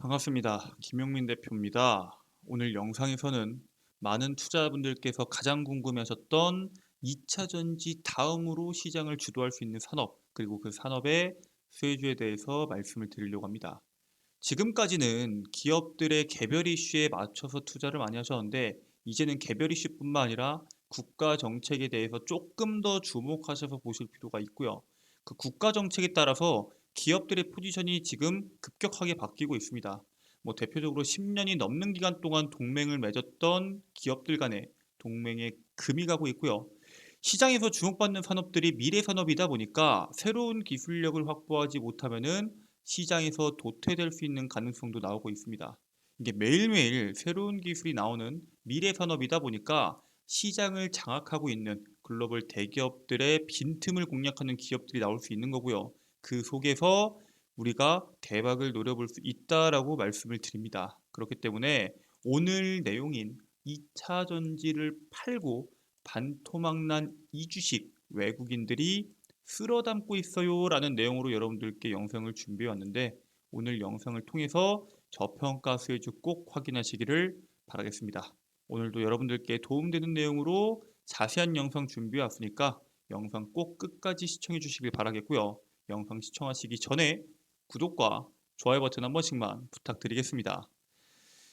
반갑습니다. 김용민 대표입니다. 오늘 영상에서는 많은 투자자분들께서 가장 궁금해하셨던 2차 전지 다음으로 시장을 주도할 수 있는 산업, 그리고 그 산업의 수혜주에 대해서 말씀을 드리려고 합니다. 지금까지는 기업들의 개별 이슈에 맞춰서 투자를 많이 하셨는데, 이제는 개별 이슈뿐만 아니라 국가 정책에 대해서 조금 더 주목하셔서 보실 필요가 있고요. 그 국가 정책에 따라서 기업들의 포지션이 지금 급격하게 바뀌고 있습니다. 대표적으로 10년이 넘는 기간 동안 동맹을 맺었던 기업들 간의 동맹에 금이 가고 있고요. 시장에서 주목받는 산업들이 미래 산업이다 보니까 새로운 기술력을 확보하지 못하면은 시장에서 도태될 수 있는 가능성도 나오고 있습니다. 이게 매일매일 새로운 기술이 나오는 미래 산업이다 보니까 시장을 장악하고 있는 글로벌 대기업들의 빈틈을 공략하는 기업들이 나올 수 있는 거고요. 그 속에서 우리가 대박을 노려볼 수 있다라고 말씀을 드립니다. 그렇기 때문에 오늘 내용인 2차 전지를 팔고 반토막난 이 주식 외국인들이 쓸어 담고 있어요 라는 내용으로 여러분들께 영상을 준비해 왔는데, 오늘 영상을 통해서 저평가 수혜주 꼭 확인하시기를 바라겠습니다. 오늘도 여러분들께 도움되는 내용으로 자세한 영상 준비해 왔으니까 영상 꼭 끝까지 시청해 주시길 바라겠고요. 영상 시청하시기 전에 구독과 좋아요 버튼 한 번씩만 부탁드리겠습니다.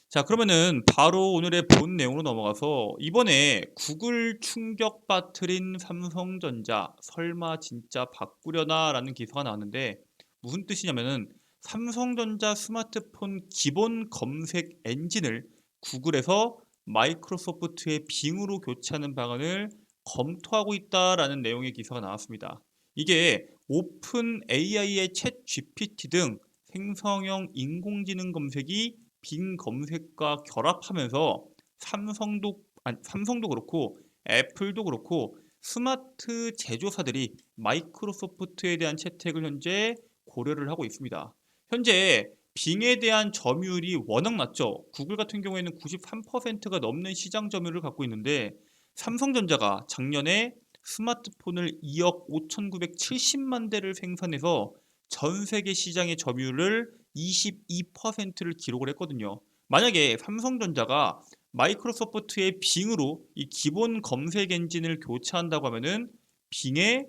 자, 그러면은 바로 오늘의 본 내용으로 넘어가서, 이번에 구글 충격 빠뜨린 삼성전자 설마 진짜 바꾸려나 라는 기사가 나왔는데, 무슨 뜻이냐면은 삼성전자 스마트폰 기본 검색 엔진을 구글에서 마이크로소프트의 빙으로 교체하는 방안을 검토하고 있다라는 내용의 기사가 나왔습니다. 이게 오픈 AI의 챗 GPT 등 생성형 인공지능 검색이 빙 검색과 결합하면서 삼성도 그렇고 애플도 그렇고 스마트 제조사들이 마이크로소프트에 대한 채택을 현재 고려를 하고 있습니다. 현재 빙에 대한 점유율이 워낙 낮죠. 구글 같은 경우에는 93%가 넘는 시장 점유율을 갖고 있는데, 삼성전자가 작년에 스마트폰을 2억 5,970만 대를 생산해서 전 세계 시장의 점유율을 22%를 기록을 했거든요. 만약에 삼성전자가 마이크로소프트의 빙으로 이 기본 검색 엔진을 교체한다고 하면은 빙의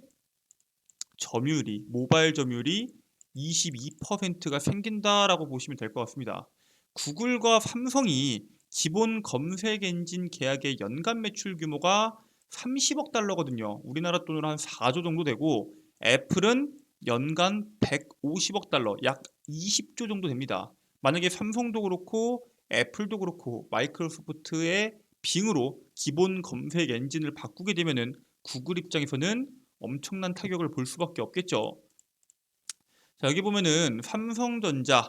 점유율이, 모바일 점유율이 22%가 생긴다라고 보시면 될 것 같습니다. 구글과 삼성이 기본 검색 엔진 계약의 연간 매출 규모가 30억 달러거든요. 우리나라 돈으로 한 4조 정도 되고, 애플은 연간 150억 달러, 약 20조 정도 됩니다. 만약에 삼성도 그렇고 애플도 그렇고 마이크로소프트의 빙으로 기본 검색 엔진을 바꾸게 되면은 구글 입장에서는 엄청난 타격을 볼 수밖에 없겠죠. 자, 여기 보면은 삼성전자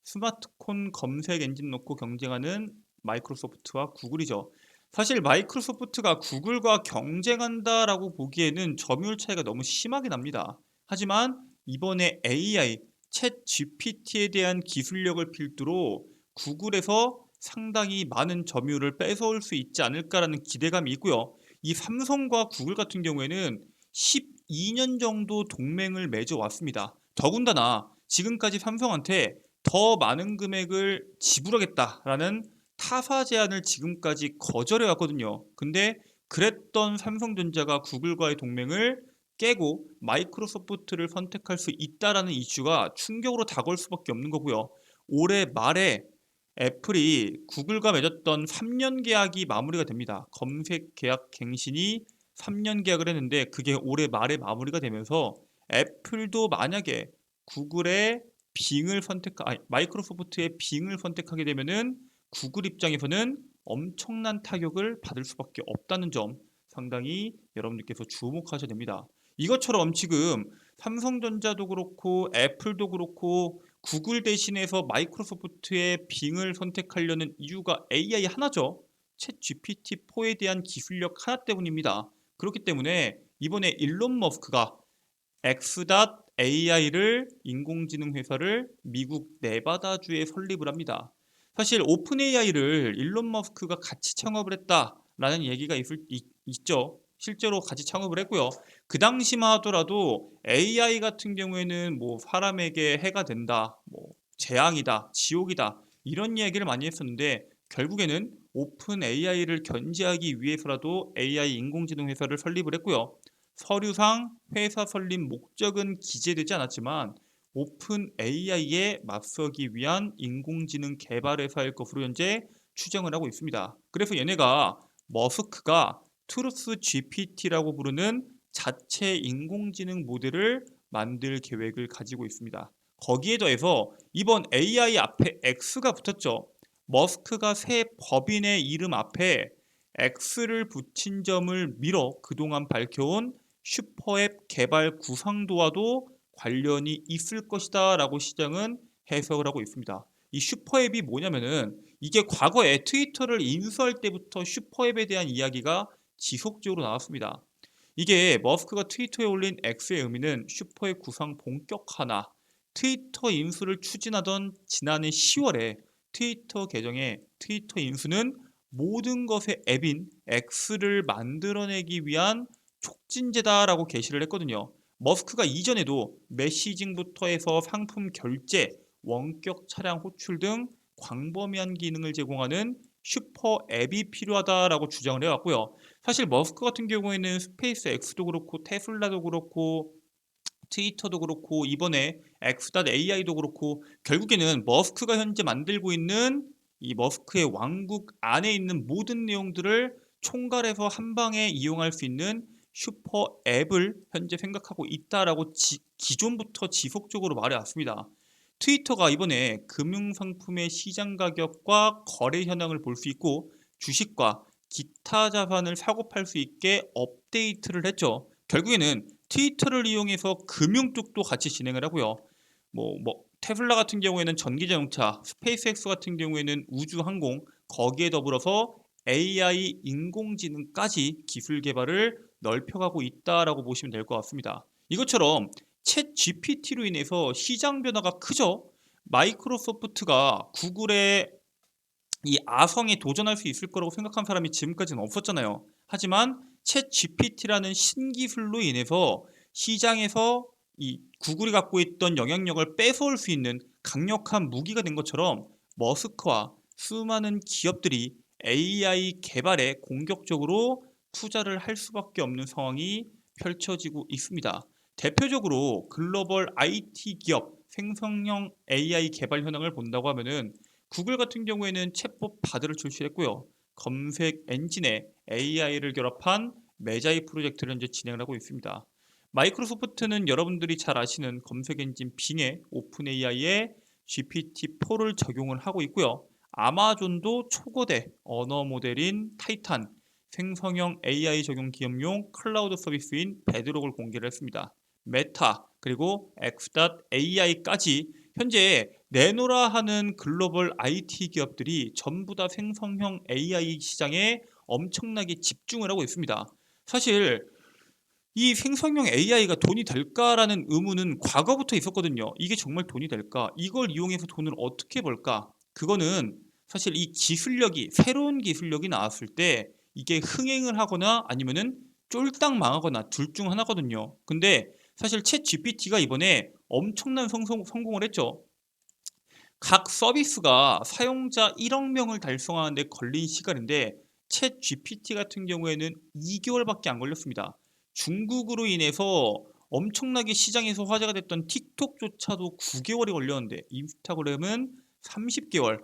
스마트폰 검색 엔진 놓고 경쟁하는 마이크로소프트와 구글이죠. 사실 마이크로소프트가 구글과 경쟁한다라고 보기에는 점유율 차이가 너무 심하게 납니다. 하지만 이번에 AI, 챗 GPT에 대한 기술력을 필두로 구글에서 상당히 많은 점유율을 뺏어올 수 있지 않을까라는 기대감이 있고요. 이 삼성과 구글 같은 경우에는 12년 정도 동맹을 맺어왔습니다. 더군다나 지금까지 삼성한테 더 많은 금액을 지불하겠다라는 타사 제안을 지금까지 거절해 왔거든요. 근데 그랬던 삼성전자가 구글과의 동맹을 깨고 마이크로소프트를 선택할 수 있다라는 이슈가 충격으로 다가올 수밖에 없는 거고요. 올해 말에 애플이 구글과 맺었던 3년 계약이 마무리가 됩니다. 검색 계약 갱신이 3년 계약을 했는데 그게 올해 말에 마무리가 되면서 애플도 만약에 구글의 마이크로소프트의 빙을 선택하게 되면은 구글 입장에서는 엄청난 타격을 받을 수밖에 없다는 점, 상당히 여러분들께서 주목하셔야 됩니다. 이것처럼 지금 삼성전자도 그렇고 애플도 그렇고 구글 대신해서 마이크로소프트의 빙을 선택하려는 이유가 AI 하나죠. 챗 GPT-4에 대한 기술력 하나 때문입니다. 그렇기 때문에 이번에 일론 머스크가 X.AI를 인공지능 회사를 미국 네바다주에 설립을 합니다. 사실 오픈 AI를 일론 머스크가 같이 창업을 했다라는 얘기가 있죠. 실제로 같이 창업을 했고요. 그 당시만 하더라도 AI 같은 경우에는 뭐 사람에게 해가 된다, 뭐 재앙이다, 지옥이다 이런 이야기를 많이 했었는데 결국에는 오픈 AI를 견제하기 위해서라도 AI 인공지능 회사를 설립을 했고요. 서류상 회사 설립 목적은 기재되지 않았지만 오픈 AI에 맞서기 위한 인공지능 개발 회사일 것으로 현재 추정을 하고 있습니다. 그래서 얘네가 머스크가 트루스 GPT라고 부르는 자체 인공지능 모델을 만들 계획을 가지고 있습니다. 거기에 더해서 이번 AI 앞에 X가 붙었죠. 머스크가 새 법인의 이름 앞에 X를 붙인 점을 미뤄 그동안 밝혀온 슈퍼앱 개발 구상도와도 관련이 있을 것이다 라고 시장은 해석을 하고 있습니다. 이 슈퍼앱이 뭐냐면은 이게 과거에 트위터를 인수할 때부터 슈퍼앱에 대한 이야기가 지속적으로 나왔습니다. 이게 머스크가 트위터에 올린 X의 의미는 슈퍼앱 구상 본격화나 트위터 인수를 추진하던 지난해 10월에 트위터 계정에 트위터 인수는 모든 것의 앱인 X를 만들어내기 위한 촉진제다라고 게시를 했거든요. 머스크가 이전에도 메시징부터 해서 상품 결제, 원격 차량 호출 등 광범위한 기능을 제공하는 슈퍼 앱이 필요하다라고 주장을 해왔고요. 사실 머스크 같은 경우에는 스페이스 X도 그렇고 테슬라도 그렇고 트위터도 그렇고 이번에 X.AI도 그렇고 결국에는 머스크가 현재 만들고 있는 이 머스크의 왕국 안에 있는 모든 내용들을 총괄해서 한 방에 이용할 수 있는 슈퍼 앱을 현재 생각하고 있다라고 기존부터 지속적으로 말해왔습니다. 트위터가 이번에 금융상품의 시장 가격과 거래 현황을 볼 수 있고 주식과 기타 자산을 사고 팔 수 있게 업데이트를 했죠. 결국에는 트위터를 이용해서 금융 쪽도 같이 진행을 하고요. 테슬라 같은 경우에는 전기자동차, 스페이스X 같은 경우에는 우주항공, 거기에 더불어서 AI 인공지능까지 기술 개발을 넓혀가고 있다라고 보시면 될 것 같습니다. 이것처럼 챗 GPT로 인해서 시장 변화가 크죠. 마이크로소프트가 구글의 이 아성에 도전할 수 있을 거라고 생각한 사람이 지금까지는 없었잖아요. 하지만 챗 GPT라는 신기술로 인해서 시장에서 이 구글이 갖고 있던 영향력을 뺏어올 수 있는 강력한 무기가 된 것처럼 머스크와 수많은 기업들이 AI 개발에 공격적으로 투자를 할 수밖에 없는 상황이 펼쳐지고 있습니다. 대표적으로 글로벌 IT 기업 생성형 AI 개발 현황을 본다고 하면은 구글 같은 경우에는 챗봇 바드를 출시했고요. 검색 엔진에 AI를 결합한 메자이 프로젝트를 현재 진행을 하고 있습니다. 마이크로소프트는 여러분들이 잘 아시는 검색 엔진 빙의 오픈 AI에 GPT-4를 적용을 하고 있고요. 아마존도 초거대 언어 모델인 타이탄, 생성형 AI 적용 기업용 클라우드 서비스인 베드록을 공개를 했습니다. 메타 그리고 X.AI까지 현재 내노라 하는 글로벌 IT 기업들이 전부 다 생성형 AI 시장에 엄청나게 집중을 하고 있습니다. 사실 이 생성형 AI가 돈이 될까라는 의문은 과거부터 있었거든요. 이게 정말 돈이 될까? 이걸 이용해서 돈을 어떻게 벌까? 그거는 사실 이 기술력이 새로운 기술력이 나왔을 때 이게 흥행을 하거나 아니면은 쫄딱 망하거나 둘 중 하나거든요. 근데 사실 챗 GPT가 이번에 엄청난 성공을 했죠. 각 서비스가 사용자 1억 명을 달성하는데 걸린 시간인데 챗 GPT 같은 경우에는 2개월밖에 안 걸렸습니다. 중국으로 인해서 엄청나게 시장에서 화제가 됐던 틱톡조차도 9개월이 걸렸는데 인스타그램은 30개월,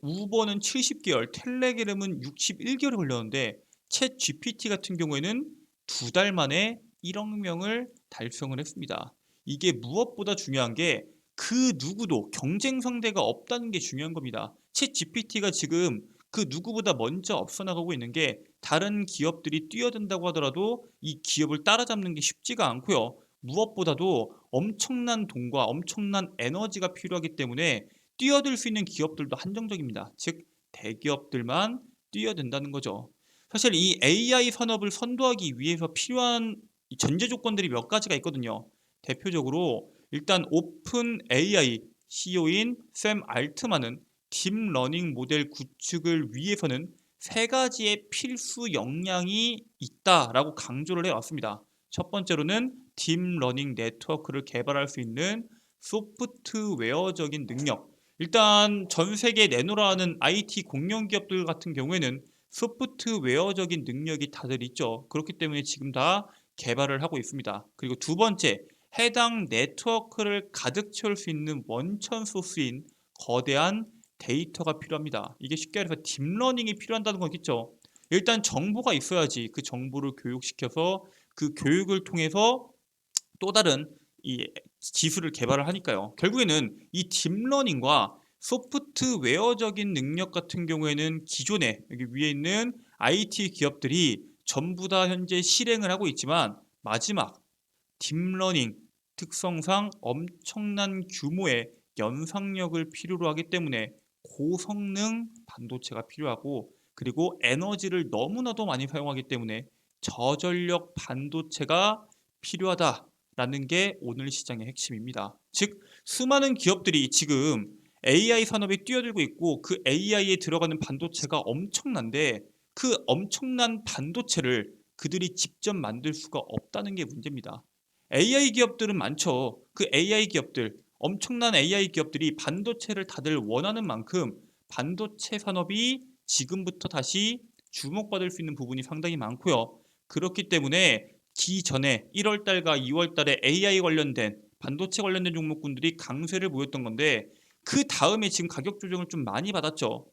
우버는 70개월, 텔레그램은 61개월이 걸렸는데 챗 GPT 같은 경우에는 2달 만에 1억 명을 달성을 했습니다. 이게 무엇보다 중요한 게 그 누구도 경쟁 상대가 없다는 게 중요한 겁니다. 챗 GPT가 지금 그 누구보다 먼저 앞서 나가고 있는 게 다른 기업들이 뛰어든다고 하더라도 이 기업을 따라잡는 게 쉽지가 않고요. 무엇보다도 엄청난 돈과 엄청난 에너지가 필요하기 때문에 뛰어들 수 있는 기업들도 한정적입니다. 즉 대기업들만 뛰어든다는 거죠. 사실 이 AI 산업을 선도하기 위해서 필요한 전제 조건들이 몇 가지가 있거든요. 대표적으로 일단 오픈 AI CEO인 샘 알트만은 딥러닝 모델 구축을 위해서는 세 가지의 필수 역량이 있다라고 강조를 해왔습니다. 첫 번째로는 딥러닝 네트워크를 개발할 수 있는 소프트웨어적인 능력. 일단 전 세계에 내놓으라는 IT 공룡 기업들 같은 경우에는 소프트웨어적인 능력이 다들 있죠. 그렇기 때문에 지금 다 개발을 하고 있습니다. 그리고 두 번째, 해당 네트워크를 가득 채울 수 있는 원천 소스인 거대한 데이터가 필요합니다. 이게 쉽게 말해서 딥러닝이 필요한다는 거겠죠. 일단 정보가 있어야지 그 정보를 교육시켜서 그 교육을 통해서 또 다른 이 기술을 개발을 하니까요. 결국에는 이 딥러닝과 소프트웨어적인 능력 같은 경우에는 기존에 여기 위에 있는 IT 기업들이 전부 다 현재 실행을 하고 있지만 마지막 딥러닝 특성상 엄청난 규모의 연상력을 필요로 하기 때문에 고성능 반도체가 필요하고 그리고 에너지를 너무나도 많이 사용하기 때문에 저전력 반도체가 필요하다라는 게 오늘 시장의 핵심입니다. 즉 수많은 기업들이 지금 AI 산업에 뛰어들고 있고 그 AI에 들어가는 반도체가 엄청난데 그 엄청난 반도체를 그들이 직접 만들 수가 없다는 게 문제입니다. AI 기업들은 많죠. 그 AI 기업들, 엄청난 AI 기업들이 반도체를 다들 원하는 만큼 반도체 산업이 지금부터 다시 주목받을 수 있는 부분이 상당히 많고요. 그렇기 때문에 기전에 1월 달과 2월 달에 AI 관련된 반도체 관련된 종목군들이 강세를 보였던 건데 그 다음에 지금 가격 조정을 좀 많이 받았죠.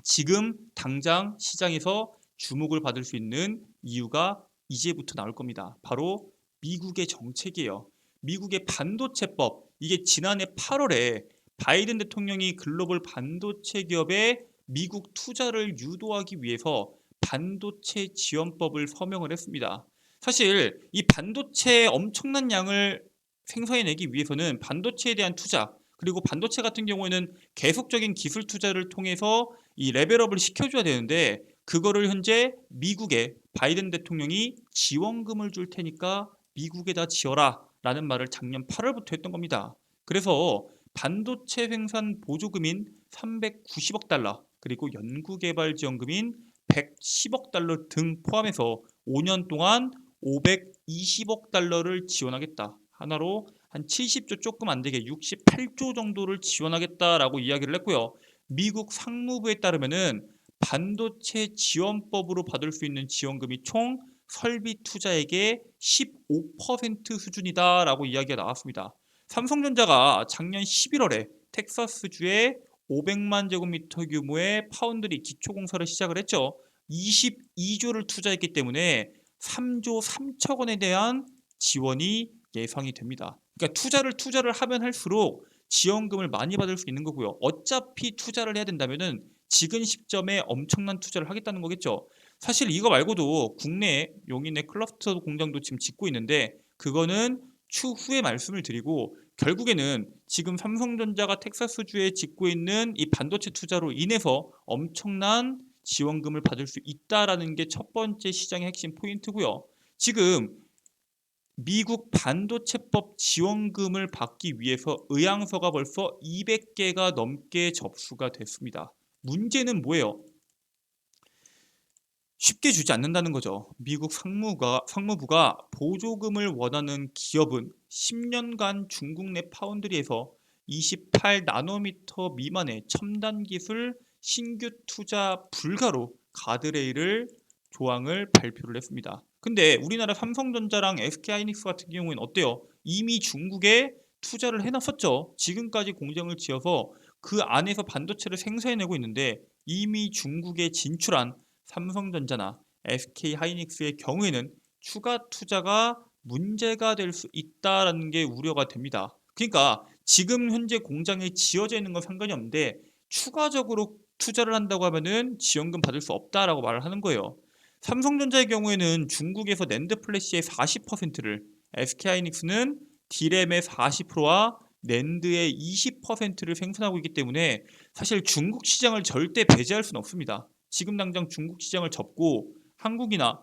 지금 당장 시장에서 주목을 받을 수 있는 이유가 이제부터 나올 겁니다. 바로 미국의 정책이에요. 미국의 반도체법. 이게 지난해 8월에 바이든 대통령이 글로벌 반도체 기업에 미국 투자를 유도하기 위해서 반도체 지원법을 서명을 했습니다. 사실 이 반도체 엄청난 양을 생산해내기 위해서는 반도체에 대한 투자 그리고 반도체 같은 경우에는 계속적인 기술 투자를 통해서 이 레벨업을 시켜줘야 되는데 그거를 현재 미국의 바이든 대통령이 지원금을 줄 테니까 미국에다 지어라 라는 말을 작년 8월부터 했던 겁니다. 그래서 반도체 생산 보조금인 390억 달러 그리고 연구개발 지원금인 110억 달러 등 포함해서 5년 동안 520억 달러를 지원하겠다. 하나로 한 70조 조금 안 되게 68조 정도를 지원하겠다라고 이야기를 했고요. 미국 상무부에 따르면은 반도체 지원법으로 받을 수 있는 지원금이 총 설비 투자액의 15% 수준이다라고 이야기가 나왔습니다. 삼성전자가 작년 11월에 텍사스주에 500만 제곱미터 규모의 파운드리 기초공사를 시작을 했죠. 22조를 투자했기 때문에 3조 3천 원에 대한 지원이 예상이 됩니다. 그러니까 투자를 하면 할수록 지원금을 많이 받을 수 있는 거고요. 어차피 투자를 해야 된다면은 지금 시점에 엄청난 투자를 하겠다는 거겠죠. 사실 이거 말고도 국내 용인의 클러스터 공장도 지금 짓고 있는데 그거는 추후에 말씀을 드리고 결국에는 지금 삼성전자가 텍사스주에 짓고 있는 이 반도체 투자로 인해서 엄청난 지원금을 받을 수 있다라는 게 첫 번째 시장의 핵심 포인트고요. 지금 미국 반도체법 지원금을 받기 위해서 의향서가 벌써 200개가 넘게 접수가 됐습니다. 문제는 뭐예요? 쉽게 주지 않는다는 거죠. 미국 상무부가 보조금을 원하는 기업은 10년간 중국 내 파운드리에서 28나노미터 미만의 첨단 기술 신규 투자 불가로 가드레일을 조항을 발표를 했습니다. 근데 우리나라 삼성전자랑 SK하이닉스 같은 경우에는 어때요? 이미 중국에 투자를 해놨었죠. 지금까지 공장을 지어서 그 안에서 반도체를 생산해내고 있는데 이미 중국에 진출한 삼성전자나 SK하이닉스의 경우에는 추가 투자가 문제가 될 수 있다라는 게 우려가 됩니다. 그러니까 지금 현재 공장에 지어져 있는 건 상관이 없는데 추가적으로 투자를 한다고 하면은 지원금 받을 수 없다라고 말을 하는 거예요. 삼성전자의 경우에는 중국에서 낸드 플래시의 40%를 SK하이닉스는 디램의 40%와 낸드의 20%를 생산하고 있기 때문에 사실 중국 시장을 절대 배제할 수는 없습니다. 지금 당장 중국 시장을 접고 한국이나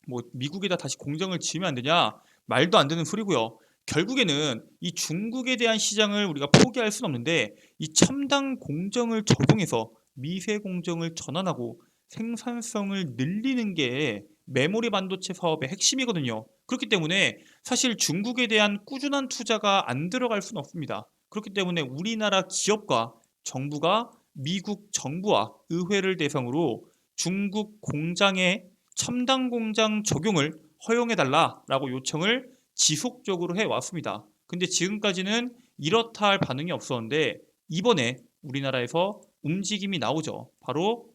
뭐 미국에다 다시 공장을 지으면 안 되냐? 말도 안 되는 소리고요. 결국에는 이 중국에 대한 시장을 우리가 포기할 수는 없는데 이 첨단 공정을 적용해서 미세 공정을 전환하고 생산성을 늘리는 게 메모리 반도체 사업의 핵심이거든요. 그렇기 때문에 사실 중국에 대한 꾸준한 투자가 안 들어갈 수는 없습니다. 그렇기 때문에 우리나라 기업과 정부가 미국 정부와 의회를 대상으로 중국 공장의 첨단 공장 적용을 허용해달라라고 요청을 지속적으로 해왔습니다. 근데 지금까지는 이렇다 할 반응이 없었는데 이번에 우리나라에서 움직임이 나오죠. 바로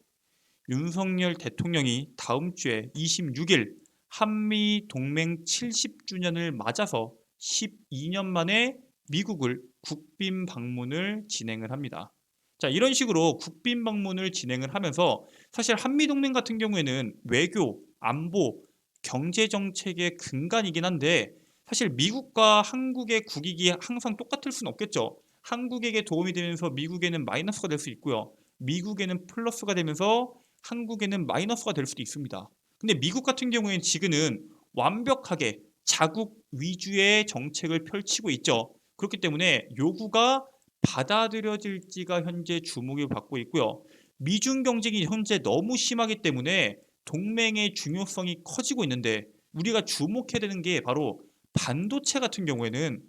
윤석열 대통령이 다음 주에 26일 한미 동맹 70주년을 맞아서 12년 만에 미국을 국빈 방문을 진행을 합니다. 자, 이런 식으로 국빈 방문을 진행을 하면서 사실 한미 동맹 같은 경우에는 외교, 안보, 경제 정책의 근간이긴 한데 사실 미국과 한국의 국익이 항상 똑같을 수는 없겠죠. 한국에게 도움이 되면서 미국에는 마이너스가 될 수 있고요. 미국에는 플러스가 되면서 한국에는 마이너스가 될 수도 있습니다. 근데 미국 같은 경우에는 지금은 완벽하게 자국 위주의 정책을 펼치고 있죠. 그렇기 때문에 요구가 받아들여질지가 현재 주목을 받고 있고요. 미중 경쟁이 현재 너무 심하기 때문에 동맹의 중요성이 커지고 있는데 우리가 주목해야 되는 게 바로 반도체 같은 경우에는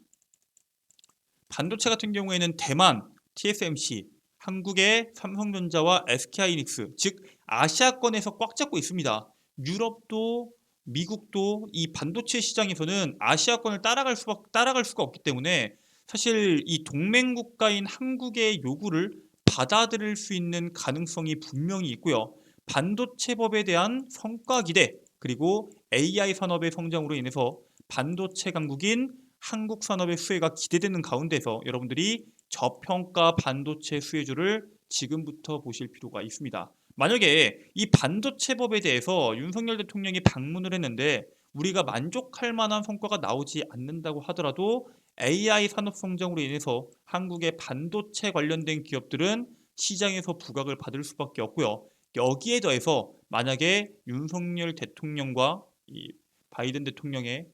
대만, TSMC, 한국의 삼성전자와 SK하이닉스, 즉 아시아권에서 꽉 잡고 있습니다. 유럽도 미국도 이 반도체 시장에서는 아시아권을 따라갈 수가 없기 때문에 사실 이 동맹 국가인 한국의 요구를 받아들일 수 있는 가능성이 분명히 있고요. 반도체법에 대한 성과 기대 그리고 AI 산업의 성장으로 인해서 반도체 강국인 한국 산업의 수혜가 기대되는 가운데서 여러분들이 저평가 반도체 수혜주를 지금부터 보실 필요가 있습니다. 만약에 이 반도체법에 대해서 윤석열 대통령이 방문을 했는데 우리가 만족할 만한 성과가 나오지 않는다고 하더라도 AI 산업 성장으로 인해서 한국의 반도체 관련된 기업들은 시장에서 부각을 받을 수밖에 없고요. 여기에 더해서 만약에 윤석열 대통령과 이 바이든 대통령의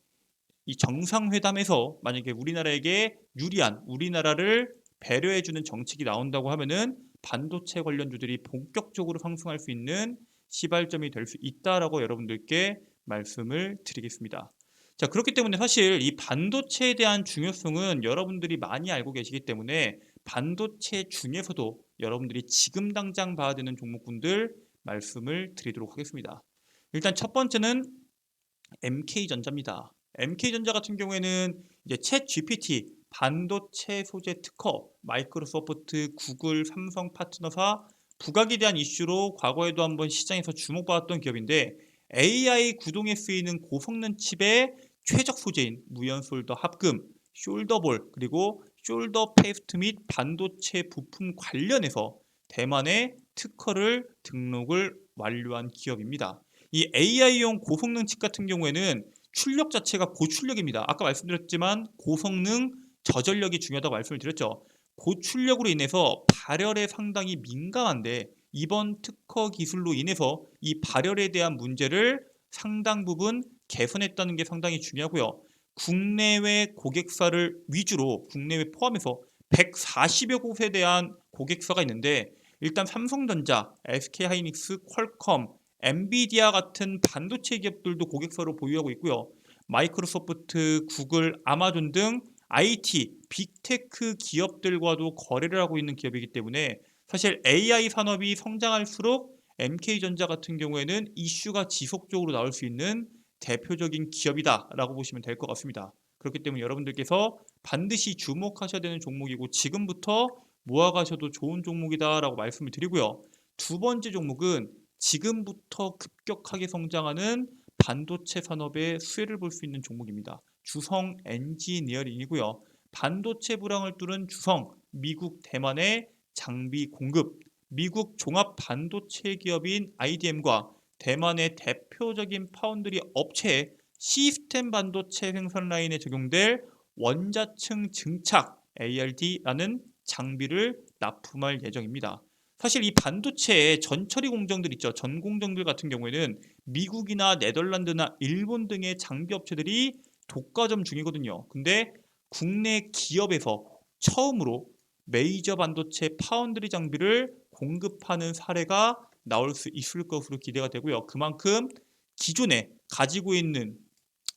이 정상회담에서 만약에 우리나라에게 유리한 우리나라를 배려해주는 정책이 나온다고 하면은 반도체 관련주들이 본격적으로 상승할 수 있는 시발점이 될 수 있다라고 여러분들께 말씀을 드리겠습니다. 자, 그렇기 때문에 사실 이 반도체에 대한 중요성은 여러분들이 많이 알고 계시기 때문에 반도체 중에서도 여러분들이 지금 당장 봐야 되는 종목군들 말씀을 드리도록 하겠습니다. 일단 첫 번째는 MK전자입니다. MK전자 같은 경우에는 이제 챗 GPT 반도체 소재 특허, 마이크로소프트, 구글, 삼성 파트너사 부각에 대한 이슈로 과거에도 한번 시장에서 주목받았던 기업인데 AI 구동에 쓰이는 고성능 칩의 최적 소재인 무연솔더 합금, 숄더볼 그리고 숄더 페이스트 및 반도체 부품 관련해서 대만의 특허를 등록을 완료한 기업입니다. 이 AI용 고성능 칩 같은 경우에는 출력 자체가 고출력입니다. 아까 말씀드렸지만 고성능 저전력이 중요하다고 말씀을 드렸죠. 고출력으로 인해서 발열에 상당히 민감한데 이번 특허 기술로 인해서 이 발열에 대한 문제를 상당 부분 개선했다는 게 상당히 중요하고요. 국내외 고객사를 위주로 국내외 포함해서 140여 곳에 대한 고객사가 있는데 일단 삼성전자, SK하이닉스, 퀄컴, 엔비디아 같은 반도체 기업들도 고객사로 보유하고 있고요. 마이크로소프트, 구글, 아마존 등 IT, 빅테크 기업들과도 거래를 하고 있는 기업이기 때문에 사실 AI 산업이 성장할수록 MK전자 같은 경우에는 이슈가 지속적으로 나올 수 있는 대표적인 기업이다라고 보시면 될 것 같습니다. 그렇기 때문에 여러분들께서 반드시 주목하셔야 되는 종목이고 지금부터 모아가셔도 좋은 종목이다라고 말씀을 드리고요. 두 번째 종목은 지금부터 급격하게 성장하는 반도체 산업의 수혜를 볼 수 있는 종목입니다. 주성 엔지니어링이고요. 반도체 불황을 뚫은 주성, 미국, 대만의 장비 공급, 미국 종합 반도체 기업인 IDM과 대만의 대표적인 파운드리 업체의 시스템 반도체 생산 라인에 적용될 원자층 증착 ALD라는 장비를 납품할 예정입니다. 사실 이 반도체의 전처리 공정들 있죠. 전 공정들 같은 경우에는 미국이나 네덜란드나 일본 등의 장비 업체들이 독과점 중이거든요. 근데 국내 기업에서 처음으로 메이저 반도체 파운드리 장비를 공급하는 사례가 나올 수 있을 것으로 기대가 되고요. 그만큼 기존에 가지고 있는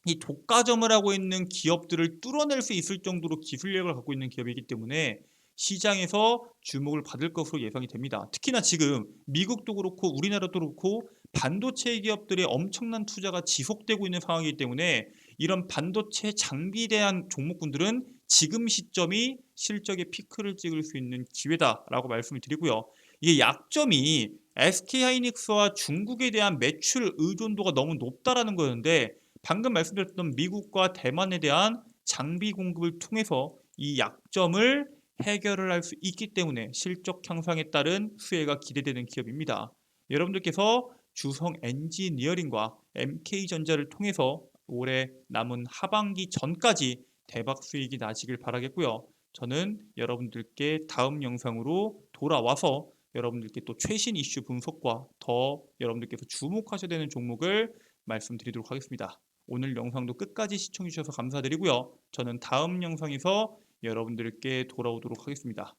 이 독과점을 하고 있는 기업들을 뚫어낼 수 있을 정도로 기술력을 갖고 있는 기업이기 때문에 시장에서 주목을 받을 것으로 예상이 됩니다. 특히나 지금 미국도 그렇고 우리나라도 그렇고 반도체 기업들의 엄청난 투자가 지속되고 있는 상황이기 때문에 이런 반도체 장비에 대한 종목군들은 지금 시점이 실적의 피크를 찍을 수 있는 기회다라고 말씀을 드리고요. 이게 약점이 SK하이닉스와 중국에 대한 매출 의존도가 너무 높다라는 거였는데 방금 말씀드렸던 미국과 대만에 대한 장비 공급을 통해서 이 약점을 해결을 할 수 있기 때문에 실적 향상에 따른 수혜가 기대되는 기업입니다. 여러분들께서 주성 엔지니어링과 MK전자를 통해서 올해 남은 하반기 전까지 대박 수익이 나시길 바라겠고요. 저는 여러분들께 다음 영상으로 돌아와서 여러분들께 또 최신 이슈 분석과 더 여러분들께서 주목하셔야 되는 종목을 말씀드리도록 하겠습니다. 오늘 영상도 끝까지 시청해 주셔서 감사드리고요. 저는 다음 영상에서 여러분들께 돌아오도록 하겠습니다.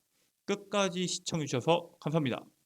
끝까지 시청해 주셔서 감사합니다.